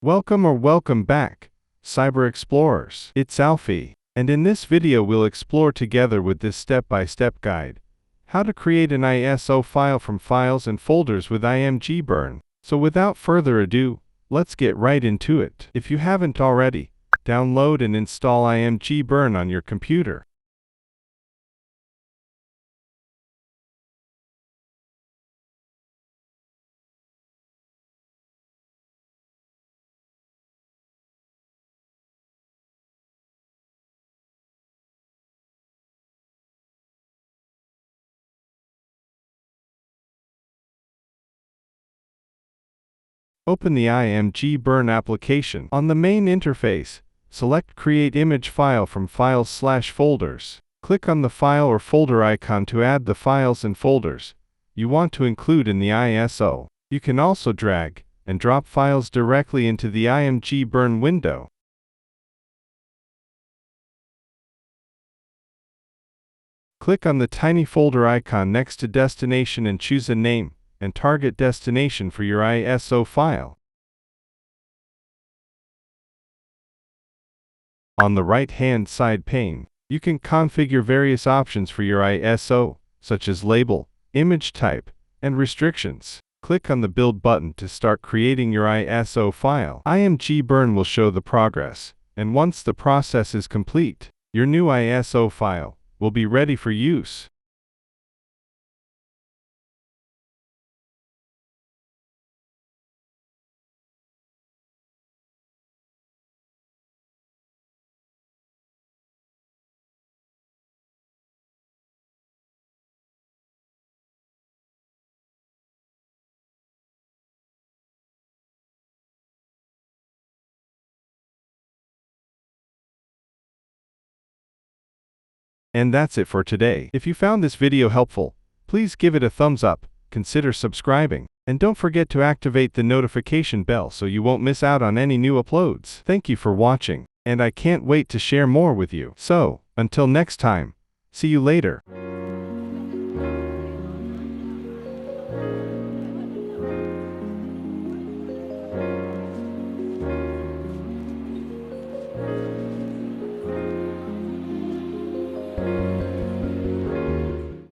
Welcome back, Cyber Explorers. It's Alfie, and in this video we'll explore together with this step-by-step guide how to create an ISO file from files and folders with ImgBurn. So without further ado, let's get right into it. If you haven't already, download and install ImgBurn on your computer. Open the ImgBurn application. On the main interface, select Create Image File from Files/Folders. Click on the file or folder icon to add the files and folders you want to include in the ISO. You can also drag and drop files directly into the ImgBurn window. Click on the tiny folder icon next to Destination and choose a name and target destination for your ISO file. On the right-hand side pane, you can configure various options for your ISO, such as label, image type, and restrictions. Click on the Build button to start creating your ISO file. ImgBurn will show the progress, and once the process is complete, your new ISO file will be ready for use. And that's it for today. If you found this video helpful, please give it a thumbs up, consider subscribing, and don't forget to activate the notification bell so you won't miss out on any new uploads. Thank you for watching, and I can't wait to share more with you. So, until next time, see you later.